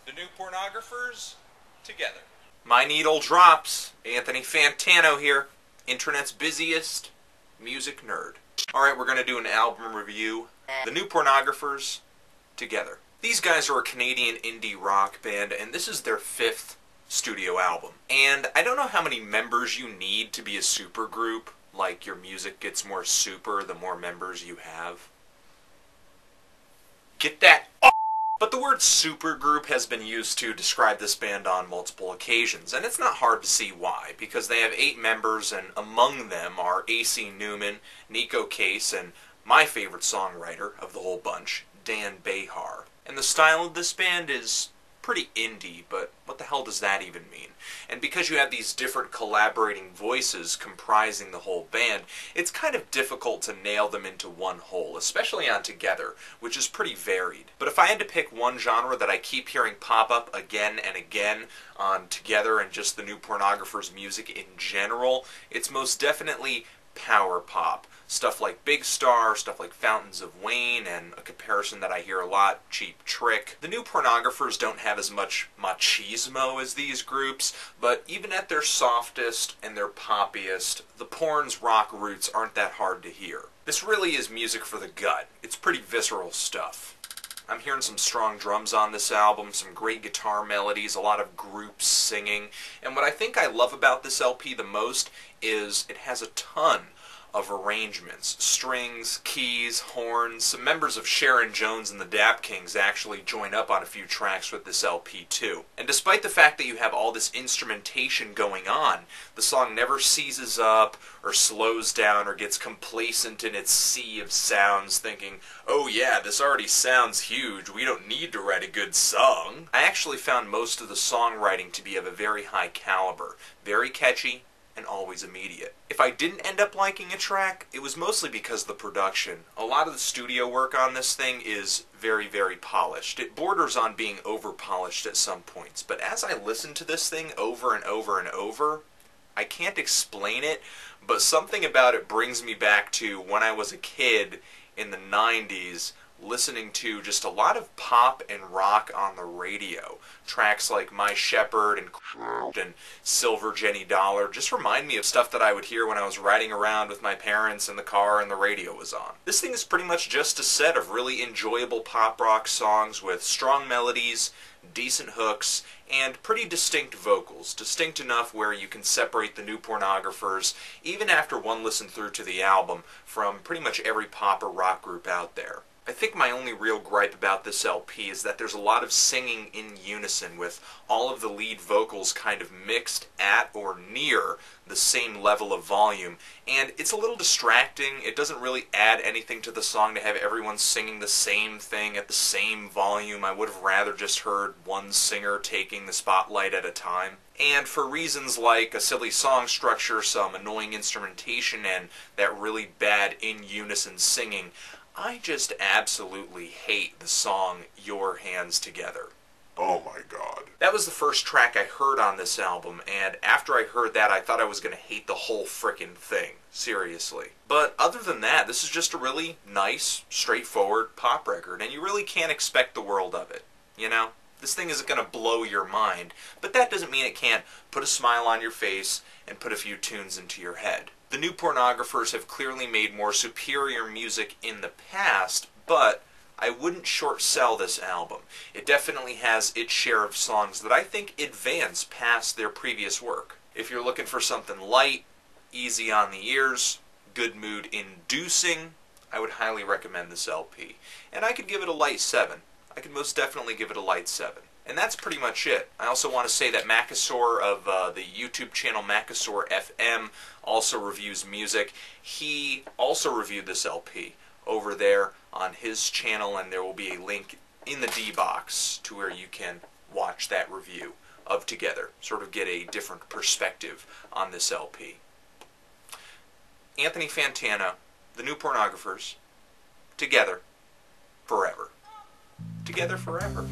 The new Pornographers, together. My needle drops. Anthony Fantano here, internet's busiest music nerd. Alright, we're going to do an album review. The new Pornographers, together. These guys are a Canadian indie rock band, and this is their 5th studio album. And I don't know how many members you need to be a supergroup, like your music gets more super the more members you have. Get that off! But the word supergroup has been used to describe this band on multiple occasions, and it's not hard to see why, because they have 8 members, and among them are A.C. Newman, Nico Case, and my favorite songwriter of the whole bunch, Dan Bejar. And the style of this band is pretty indie, but what the hell does that even mean? And because you have these different collaborating voices comprising the whole band, it's kind of difficult to nail them into one whole, especially on Together, which is pretty varied. But if I had to pick one genre that I keep hearing pop up again and again on Together and just the new Pornographers music in general, it's most definitely power pop. Stuff like Big Star, stuff like Fountains of Wayne, and a comparison that I hear a lot, Cheap Trick. The new Pornographers don't have as much machismo as these groups, but even at their softest and their poppiest, the Porn's rock roots aren't that hard to hear. This really is music for the gut. It's pretty visceral stuff. I'm hearing some strong drums on this album, some great guitar melodies, a lot of groups singing, and what I think I love about this LP the most is it has a ton of arrangements. Strings, keys, horns. Some members of Sharon Jones and the Dap Kings actually join up on a few tracks with this LP too. And despite the fact that you have all this instrumentation going on, the song never seizes up or slows down or gets complacent in its sea of sounds thinking, oh yeah, this already sounds huge, we don't need to write a good song. I actually found most of the songwriting to be of a very high caliber, very catchy, and always immediate. If I didn't end up liking a track, it was mostly because of the production. A lot of the studio work on this thing is very, very polished. It borders on being over-polished at some points, but as I listen to this thing over and over and over, I can't explain it, but something about it brings me back to when I was a kid in the 90s, listening to just a lot of pop and rock on the radio. Tracks like My Shepherd and Silver Jenny Dollar just remind me of stuff that I would hear when I was riding around with my parents in the car and the radio was on. This thing is pretty much just a set of really enjoyable pop rock songs with strong melodies, decent hooks, and pretty distinct vocals. Distinct enough where you can separate the new Pornographers, even after one listen through to the album, from pretty much every pop or rock group out there. I think my only real gripe about this LP is that there's a lot of singing in unison with all of the lead vocals kind of mixed at or near the same level of volume, and it's a little distracting. It doesn't really add anything to the song to have everyone singing the same thing at the same volume. I would have rather just heard one singer taking the spotlight at a time. And for reasons like a silly song structure, some annoying instrumentation, and that really bad in-unison singing, I just absolutely hate the song Your Hands Together. Oh my god. That was the first track I heard on this album, and after I heard that I thought I was going to hate the whole frickin' thing. Seriously. But other than that, this is just a really nice, straightforward pop record, and you really can't expect the world of it, you know? This thing isn't going to blow your mind, but that doesn't mean it can't put a smile on your face and put a few tunes into your head. The new Pornographers have clearly made more superior music in the past, but I wouldn't short sell this album. It definitely has its share of songs that I think advance past their previous work. If you're looking for something light, easy on the ears, good mood inducing, I would highly recommend this LP. And I could give it a light 7. I could most definitely give it a light 7. And that's pretty much it. I also want to say that Macasaur of the YouTube channel Macasaur FM also reviews music. He also reviewed this LP over there on his channel, and there will be a link in the D-box to where you can watch that review of Together, sort of get a different perspective on this LP. Anthony Fantano, the new Pornographers, Together, forever. Together forever.